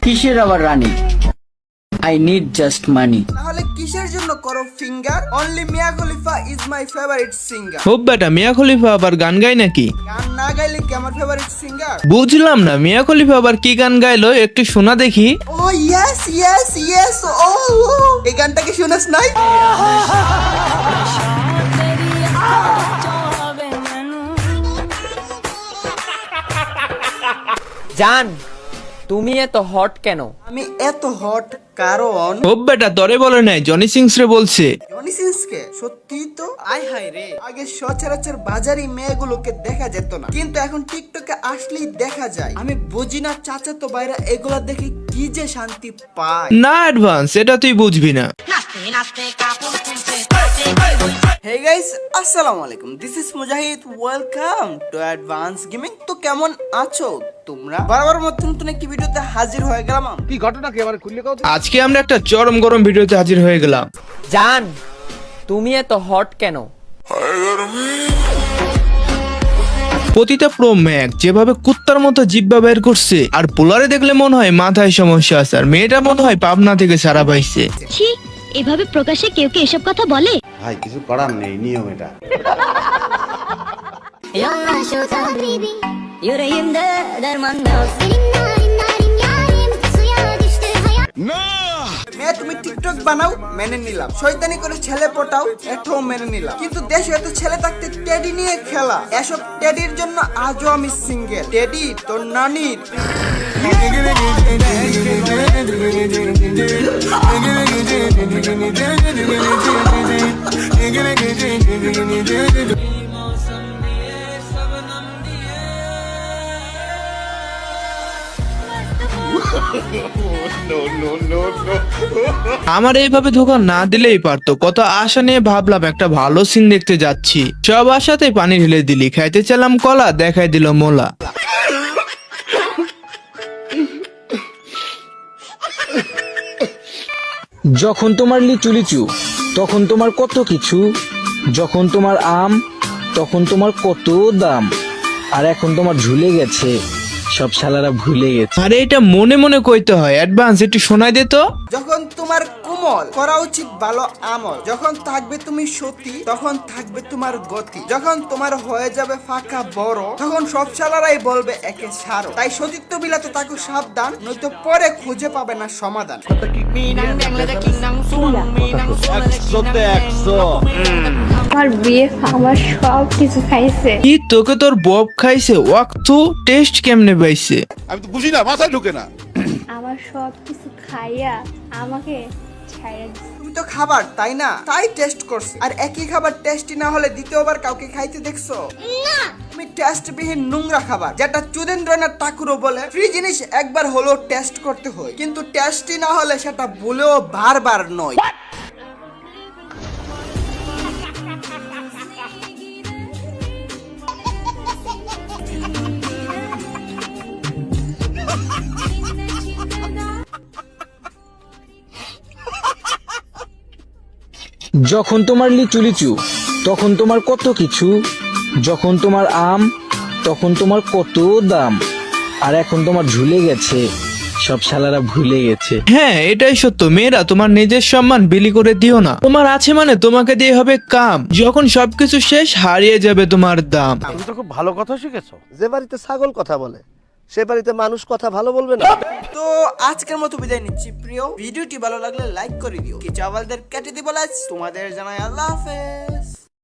কিসের আবার রানী? I need just money. তাহলে কিসের জন্য করো finger? Only Mia Khalifa is my favourite singer. খুব বেটা, মিয়া খলিফা আবার গান গায় নাকি? গান না গাইলে কি আমার ফেভারিট সিঙ্গার? বুঝলাম না, মিয়া খলিফা আবার কি গান গাইলো, একটু শোনা দেখি। ও ইয়েস ইয়েস ইয়েস, ও এই গানটা কি শুনেছ নাই? জান, তুমি এত হট কেন? আমি এত হট কারণ খুব বেটা, তরে বলে নাই, জনি সিংস রে বলছে। জনি সিন্সকে সত্যি তো আয় হায় রে, আগে সচরাচর বাজারি মেয়েগুলোকে দেখা যেত না, কিন্তু এখন টিকটকে আসলেই দেখা যায়। আমি বুঝি না চাচাতো ভাইরা এগুলা দেখে কি যে শান্তি পায়। না অ্যাডভান্স, এটা তুই বুঝবি না। Hey guys, আসসালামু আলাইকুম, this is Mujahid, welcome to advance gaming. তো কেমন আছো তোমরা? বরাবর মতো নতুন একটি ভিডিওতে হাজির হয়ে গেলাম। কি ঘটনা কি আবার খুললে কও তো? আজকে আমরা একটা চরম গরম ভিডিওতে হাজির হয়ে গেলাম। জান, তুমি এত হট কেন? পতিতা প্রো ম্যাক যেভাবে কুত্তার মতো জিব্বা বের করছে, আর পোলারে দেখলে মনে হয় মাথায় সমস্যা আছে, আর মেয়েটা মনে হয় পাবনা থেকে সারা পাইছে। ছি, এভাবে প্রকাশ্যে কেউ কে এসব কথা বলে? ভাই কিছু করার নেই, নিয়ম এটা। Yüreğimde derman yok. Senin narin narin yarim suya düştü hayat. মেয়ে তুমি টিকটক বানাও, মেনে নিলাম। শয়তানি করে ছেলে পটাও, এটাও মেনে নিলাম। কিন্তু দেশে এত ছেলে থাকতে টেডি নিয়ে খেলা, এসব টেডির জন্য আজও আমি সিঙ্গেল। টেডি তোর নানির। আমার এইভাবে ধোকা না দিলেই পারতো। কত আশা নিয়ে ভাবলাম একটা ভালো সিন দেখতে যাচ্ছি, সব আশাতে পানি ঢেলে দিলি। খাইতে চাইলাম কলা, দেখাই দিল মোলা। যখন তোমার লিচু লিচু তখন তোমার কত কিছু, যখন তোমার আম তখন তোমার কত দাম, আর এখন তোমার ঝুলে গেছে সব শালারা ভুলে গেছে। আরে এটা মনে মনে কইতে হয়, অ্যাডভান্স একটু শোনাই দে তো। যখন তোমার কোমল করা উচিত ভালো আমল, যখন থাকবে তুমি সতী তখন থাকবে তোমার গতি, যখন তোমার হয়ে যাবে ফাঁকা বড় তখন সব শালারাই বলবে একে ছাড়ো। তাই সতীত্ব বিলাতে থাকো সাবধান, নয়তো পরে খুঁজে পাবে না সমাধান। আমার বিয়ে আমার সব কিছু খাইছে। কি তোকে তোর বব খাইছে? ওয়াক্ত টেস্ট কেমনে পাইছে? আমি তো বুঝি না, মাথায় ঢোকে না। আমার সব কিছু খাইয়া আমাকে ছাইড়া দিছে। তুমি তো খাবার তাই না, তাই টেস্ট করছো। আর একই খাবার টেস্টি না হলে দ্বিতীয়বার কাউকে খাইতে দেখছো? তুমি টেস্ট বিহীন নোংরা খাবার, যেটা চুদেন্দ্রনাথ ঠাকুরও বলে ফ্রি জিনিস একবার হলেও টেস্ট করতে হয়, কিন্তু টেস্টি না হলে সেটা বলেও বারবার নয়। যখন তোমার লিচু লিচু তখন তোমার কত কিছু, যখন তোমার আম তখন তোমার কত দাম, আর এখন তোমার ঝুলে গেছে সব শালারা ভুলে গেছে। হ্যাঁ এটাই সত্য। মেয়েরা তোমার নিজের সম্মান বিলি করে দিও না। তোমার আছে মানে তোমাকে দিয়ে হবে কাম, যখন সবকিছু শেষ হারিয়ে যাবে তোমার দাম। তুমি তো খুব ভালো কথা শিখেছো। যে বাড়িতে ছাগল কথা বলে সে বাড়িতে মানুষ কথা ভালো বলবে না। তো আজকের মতো বিদায় নিচ্ছি প্রিয়। ভিডিওটি ভালো লাগলে লাইক করে দিও, কিছু আওয়ালদের কেটে দিব লাইক। তোমাদের জানাই আল্লাহ হাফেজ।